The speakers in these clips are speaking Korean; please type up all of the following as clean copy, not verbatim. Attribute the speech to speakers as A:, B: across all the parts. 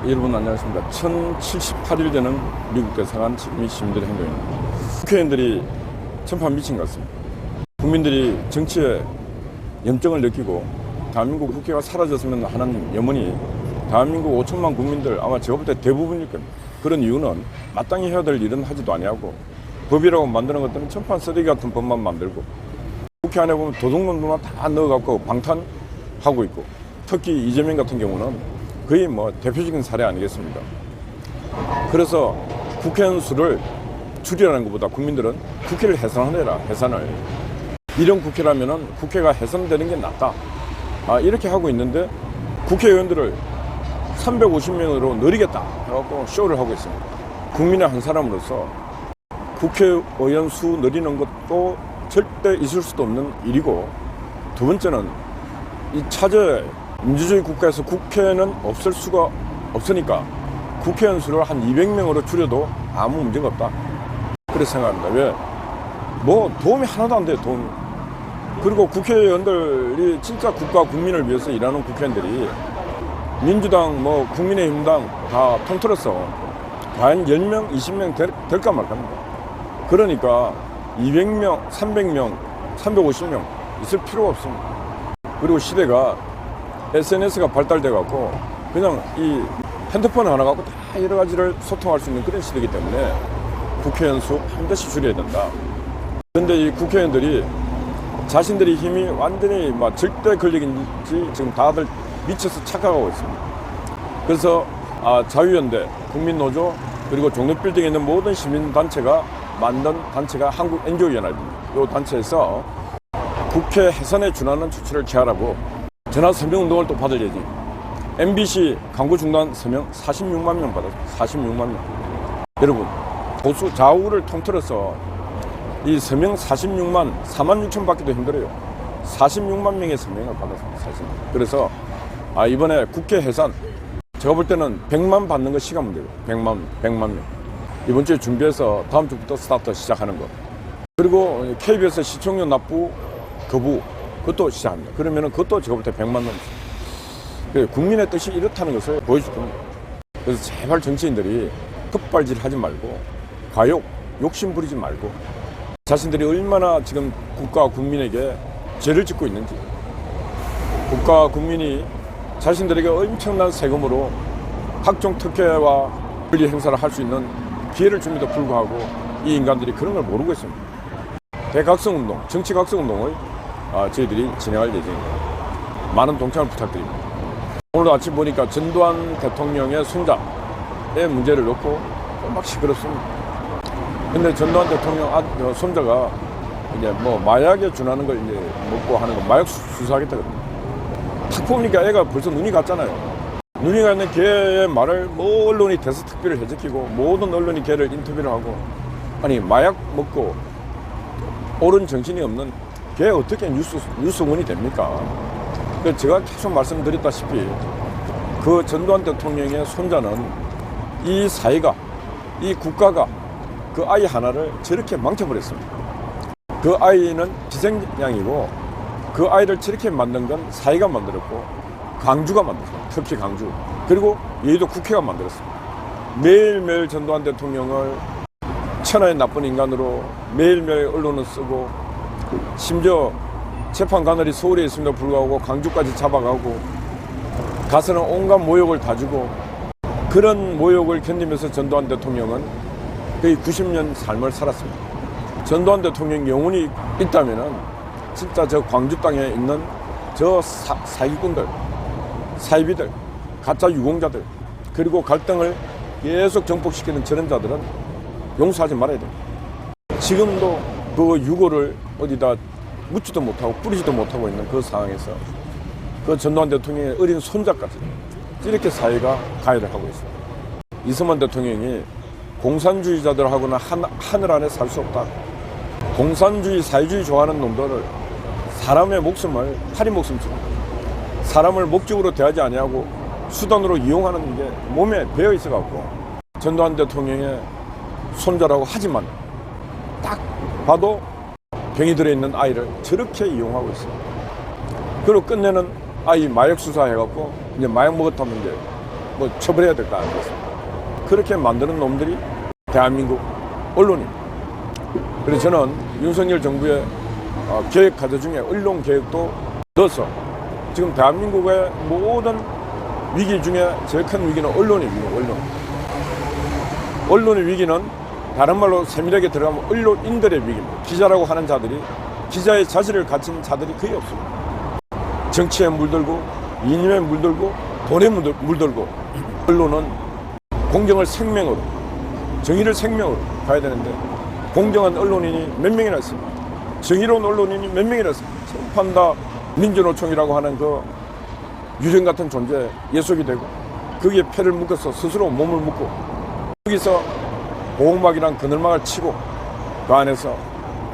A: 여러분 안녕하십니까. 1078일 되는 미국 대사관 지금이 시민들의 행동입니다. 국회의원들이 전판 미친 것 같습니다. 국민들이 정치에 염증을 느끼고 대한민국 국회가 사라졌으면 하는 염원이 대한민국 5천만 국민들 아마 제가 볼 때 대부분일 겁니다. 그런 이유는 마땅히 해야 될 일은 하지도 아니하고 법이라고 만드는 것들은 전판 쓰레기 같은 법만 만들고 국회 안에 보면 도둑놈들만 다 넣어갖고 방탄하고 있고 특히 이재명 같은 경우는 거의 뭐 대표적인 사례 아니겠습니까? 그래서 국회의원 수를 줄이라는 것보다 국민들은 국회를 해산하라, 해산을. 이런 국회라면은 국회가 해산되는 게 낫다. 이렇게 하고 있는데 국회의원들을 350명으로 늘리겠다 해갖고 쇼를 하고 있습니다. 국민의 한 사람으로서 국회의원 수 늘리는 것도 절대 있을 수도 없는 일이고, 두 번째는 이 차제 민주주의 국가에서 국회는 없을 수가 없으니까 국회의원 수를 한 200명으로 줄여도 아무 문제가 없다. 그렇게 생각합니다. 왜? 뭐 도움이 하나도 안 돼요, 도움이. 그리고 국회의원들이 진짜 국가 국민을 위해서 일하는 국회의원들이 민주당 뭐 국민의힘당 다 통틀어서 과연 10명, 20명 될까 말까입니다. 그러니까 200명, 300명, 350명 있을 필요가 없습니다. 그리고 시대가 SNS가 발달돼 갖고 그냥 이 핸드폰 하나 갖고 다 여러 가지를 소통할 수 있는 그런 시대이기 때문에 국회의원 수 반드시 줄여야 된다. 그런데 이 국회의원들이 자신들의 힘이 완전히 막 절대 권력인지 지금 다들 미쳐서 착각하고 있습니다. 그래서 자유연대, 국민노조, 그리고 종로빌딩에 있는 모든 시민단체가 만든 단체가 한국 NGO연합입니다. 이 단체에서 국회 해산에 준하는 조치를 취하라고 전화 서명운동을 또 받으려지. MBC 광고 중단 서명 46만 명 받았어요. 46만 명. 여러분, 보수 좌우를 통틀어서 이 서명 46만, 4만 6천 받기도 힘들어요. 46만 명의 서명을 받았습니다. 사실. 그래서 이번에 국회 해산, 제가 볼 때는 100만 받는 거 시간 문제예요. 100만 명. 이번 주에 준비해서 다음 주부터 스타트 시작하는 거. 그리고 KBS 시청료 납부 거부, 그것도 시작합니다. 그러면은 그것도 제가 볼 때 100만 넘습니다. 국민의 뜻이 이렇다는 것을 보여줄 겁니다. 그래서 제발 정치인들이 급발질 하지 말고 과욕, 욕심 부리지 말고 자신들이 얼마나 지금 국가 국민에게 죄를 짓고 있는지, 국가 국민이 자신들에게 엄청난 세금으로 각종 특혜와 권리 행사를 할 수 있는 기회를 줌에도 불구하고 이 인간들이 그런 걸 모르고 있습니다. 대각성운동, 정치각성운동을 저희들이 진행할 예정입니다. 많은 동참을 부탁드립니다. 오늘 아침 보니까 전두환 대통령의 손자의 문제를 놓고 막 시끄럽습니다. 근데 전두환 대통령 손자가 이제 뭐 마약에 준하는 걸 이제 먹고 하는 거 마약 수사하겠다 그럽니다. 탁 보니까 애가 벌써 눈이 갔잖아요. 눈이 가 있는 걔의 말을 뭐 언론이 대서특필을 해제키고 모든 언론이 걔를 인터뷰를 하고, 아니 마약 먹고 옳은 정신이 없는 걔 어떻게 뉴스원이 됩니까? 그래서 제가 계속 말씀드렸다시피 그 전두환 대통령의 손자는 이 사회가, 이 국가가 그 아이 하나를 저렇게 망쳐버렸습니다. 그 아이는 희생양이고 그 아이를 저렇게 만든 건 사회가 만들었고 강주가 만들었습니다. 특히 강주. 그리고 여의도 국회가 만들었습니다. 매일매일 전두환 대통령을 천하의 나쁜 인간으로 매일매일 언론을 쓰고, 심지어 재판관들이 서울에 있음에도 불구하고 강주까지 잡아가고 가서는 온갖 모욕을 다 주고, 그런 모욕을 견디면서 전두환 대통령은 거의 90년 삶을 살았습니다. 전두환 대통령 영혼이 있다면은 진짜 저 광주 땅에 있는 저 사기꾼들, 사이비들, 가짜 유공자들, 그리고 갈등을 계속 정복시키는 저런 자들은 용서하지 말아야 됩니다. 지금도 그 유고를 어디다 묻지도 못하고 뿌리지도 못하고 있는 그 상황에서 그 전두환 대통령의 어린 손자까지 이렇게 사회가 가해를 하고 있습니다. 이승만 대통령이 공산주의자들하고는 하늘 안에 살 수 없다. 공산주의, 사회주의 좋아하는 놈들을 사람의 목숨을 파리 목숨처럼 사람을 목적으로 대하지 아니하고 수단으로 이용하는 게 몸에 배어 있어갖고 전두환 대통령의 손자라고 하지만 딱 봐도 병이 들어있는 아이를 저렇게 이용하고 있습니다. 그리고 끝내는 아이 마약 수사해갖고 이제 마약 먹었다면 이제 뭐 처벌해야 될 거 아니겠습니까? 그렇게 만드는 놈들이 대한민국 언론입니다. 그래서 저는 윤석열 정부의 개혁 과제 중에 언론 개혁도 넣어서 지금 대한민국의 모든 위기 중에 제일 큰 위기는 언론의 위기입니다. 언론의 위기는 다른 말로 세밀하게 들어가면 언론인들의 위기입니다. 기자라고 하는 자들이 기자의 자질을 갖춘 자들이 거의 없습니다. 정치에 물들고 이념에 물들고 돈에 물들고 언론은 공정을 생명으로 정의를 생명으로 봐야 되는데 공정한 언론인이 몇 명이나 있습니까? 정의로운 언론인이 몇 명이나 있습니까? 전판다 민주노총이라고 하는 그 유령 같은 존재에 예속이 되고 거기에 패를 묶어서 스스로 몸을 묶고 거기서 보호막이랑 그늘막을 치고 그 안에서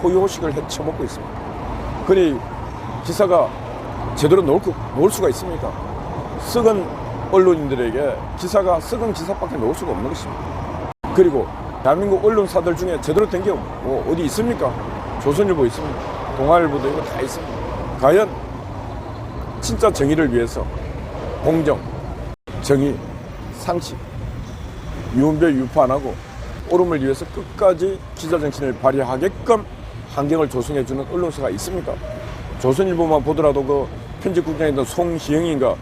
A: 호의호식을 해쳐먹고 있습니다. 그러니 기사가 제대로 놓을 수가 있습니까? 썩은 언론인들에게 기사가 썩은 기사밖에 놓을 수가 없는 것입니다. 그리고 대한민국 언론사들 중에 제대로 된 게 뭐 어디 있습니까? 조선일보 있습니다. 동아일보도 이거 다 있습니다. 과연 진짜 정의를 위해서 공정, 정의, 상식, 유언별 유포 안 하고 옳음을 위해서 끝까지 기자정신을 발휘하게끔 환경을 조성해주는 언론사가 있습니까? 조선일보만 보더라도 그 편집국장에 있던 송희영인가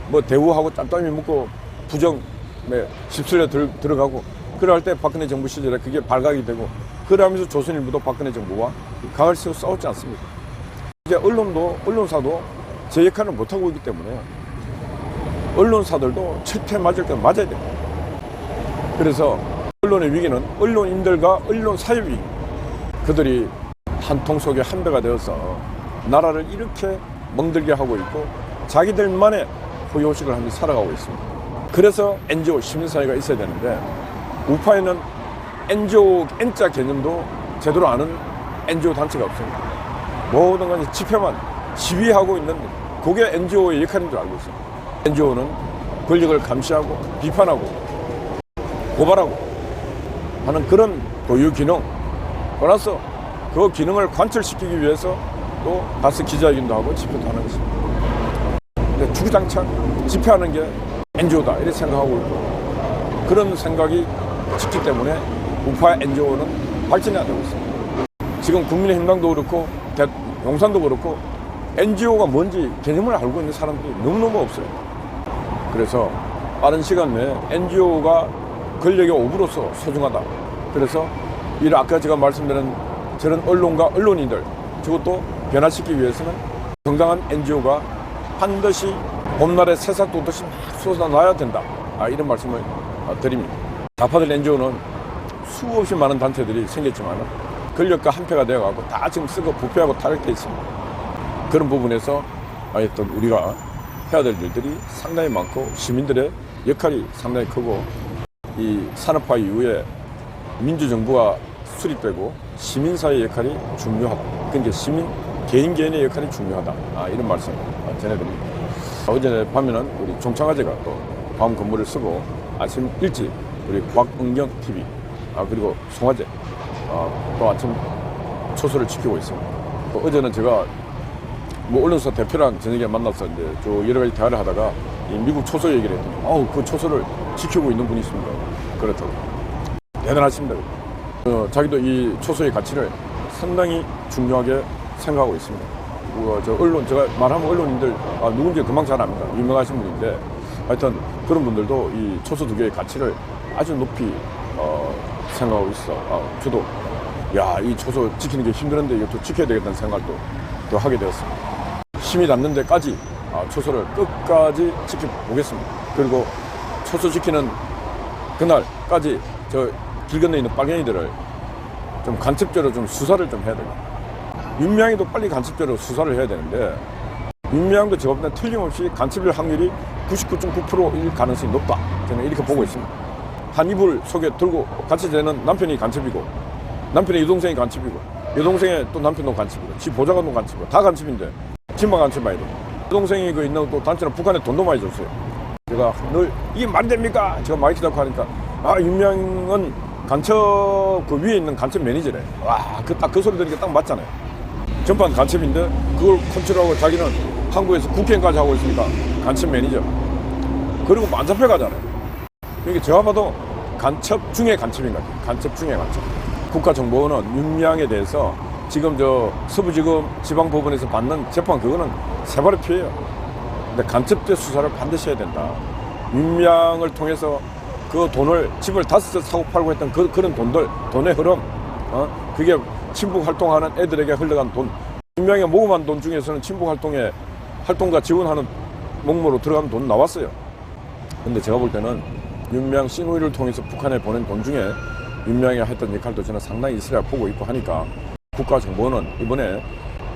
A: 뭐 대우하고 짬짬이 묶고 부정에 휩쓸려 들어가고 그럴 때 박근혜 정부 시절에 그게 발각이 되고 그러면서 조선일보도 박근혜 정부와 각을 세워 싸웠지 않습니까? 이제 언론사도 제 역할을 못하고 있기 때문에 언론사들도 철퇴 맞을 때 맞아야 됩니다. 그래서 언론의 위기는 언론인들과 언론사의 위기. 그들이 한 통 속에 한 배가 되어서 나라를 이렇게 멍들게 하고 있고 자기들만의 호의호식을 하면서 살아가고 있습니다. 그래서 NGO, 시민사회가 있어야 되는데 우파에는 NGO, N자 개념도 제대로 아는 NGO 단체가 없습니다. 모든 건 집회만 지휘하고 있는 그게 NGO의 역할인 줄 알고 있습니다. NGO는 권력을 감시하고 비판하고 고발하고 하는 그런 고유 기능, 그래서 그 기능을 관철시키기 위해서 또 가서 기자회견도 하고 집회도 하는 것입니다. 근데 주구장창 집회하는 게 NGO다 이렇게 생각하고 있고 그런 생각이 짙기 때문에 우파 NGO는 발전이 안 되고 있습니다. 지금 국민의힘당도 그렇고 용산도 그렇고 NGO가 뭔지 개념을 알고 있는 사람들이 너무너무 없어요. 그래서 빠른 시간 내에 NGO가 권력의 오브로서 소중하다. 그래서 아까 제가 말씀드린 저런 언론과 언론인들 저것도 변화시키기 위해서는 정당한 NGO가 반드시 봄날에 새싹 돋듯이 막 솟아나야 된다. 이런 말씀을 드립니다. 좌파들 NGO는 수없이 많은 단체들이 생겼지만 권력과 한패가 되어가고 다 지금 쓰고 부패하고 타락되어 있습니다. 그런 부분에서 어떤 우리가 해야 될 일들이 상당히 많고 시민들의 역할이 상당히 크고 이 산업화 이후에 민주정부가 수립되고 시민사회의 역할이 중요하다. 그러니까 개인의 역할이 중요하다. 이런 말씀 전해드립니다. 어제 밤에는 우리 종창아재가 또 밤 근무를 쓰고 아침 일찍 우리 곽은경 TV 그리고 송아재 또 아침 초소를 지키고 있습니다. 어제는 제가 언론사 대표랑 저녁에 만나서 이제 여러 가지 대화를 하다가 이 미국 초소 얘기를 했더니 그 초소를 지키고 있는 분이 있습니다. 그렇다고 대단하십니다. 자기도 이 초소의 가치를 상당히 중요하게 생각하고 있습니다. 제가 말하면 언론인들 누군지 금방 잘 압니다. 유명하신 분인데 하여튼 그런 분들도 이 초소 두 개의 가치를 아주 높이 생각하고 있어. 저도 이 초소 지키는 게 힘들었는데 이것도 지켜야 되겠다는 생각을 또 하게 되었습니다. 힘이 닿는 데까지 초소를 끝까지 지켜보겠습니다. 그리고 초소 지키는 그날까지 길 건너에 있는 빨갱이들을 좀 간첩죄로 좀 수사를 좀 해야 됩니다. 윤미향이도 빨리 간첩죄로 수사를 해야 되는데 윤미향도 제가 볼 때 틀림없이 간첩일 확률이 99.9%일 가능성이 높다. 저는 이렇게 보고 있습니다. 한 이불 속에 들고 같이 지내는 남편이 간첩이고 남편의 여동생이 간첩이고 여동생의 또 남편도 간첩이고 지 보좌관도 간첩이고 다 간첩인데 지만 간첩 많이 돼. 여동생이 있는 또 단체는 북한에 돈도 많이 줬어요. 제가 늘 이게 말이 됩니까? 제가 마이크 잡고 하니까 윤미향은 간첩 그 위에 있는 간첩 매니저래. 그 소리 들으니까 딱 맞잖아요. 전판 간첩인데 그걸 컨트롤하고 자기는 한국에서 국회의원까지 하고 있으니까 간첩 매니저. 그리고 안 잡혀가잖아요. 그러니까 제가 봐도 간첩 중에 간첩인 것 같아요. 간첩 중에 간첩. 국가정보원은 윤미향에 대해서 지금 저 서부지검 지방법원에서 받는 재판 그거는 세발의 피해예요. 근데 간첩죄 수사를 반드시 해야 된다. 윤미향을 통해서 그 돈을 집을 5채 사고 팔고 했던 그런 돈의 흐름, 그게 친북 활동하는 애들에게 흘러간 돈. 윤미향이 모금한 돈 중에서는 친북 활동가 지원하는 목록으로 들어가는 돈 나왔어요. 근데 제가 볼 때는 윤미향 신우이를 통해서 북한에 보낸 돈 중에 윤미향이 했던 역할도 저는 상당히 있으리라 보고 있고 하니까 국가정보원은 이번에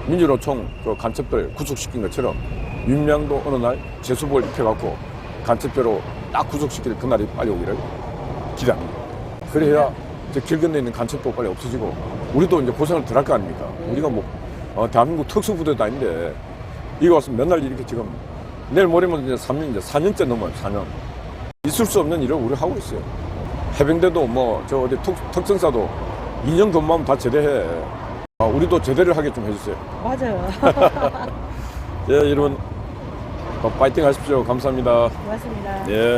A: 민주노총 그 간첩들 구속시킨 것처럼 윤미향도 어느 날 재수복을 입혀갖고 간첩죄로 딱 구속시킬 그날이 빨리 오기를 기대합니다. 그래야 이제 길 건너에 있는 간첩도 빨리 없어지고 우리도 이제 고생을 덜 할 거 아닙니까? 우리가 뭐 대한민국 특수부대도 아닌데 이거 와서 맨날 이렇게 지금 내일 모레면 이제 4년째 넘어요. 4년. 있을 수 없는 일을 우리 하고 있어요. 해병대도 뭐 저 어디 특전사도 2년 근무하면 다 제대해. 우리도 제대를 하게 좀 해주세요.
B: 맞아요.
A: 예, 여러분 파이팅 하십시오. 감사합니다.
B: 고맙습니다.
A: 예.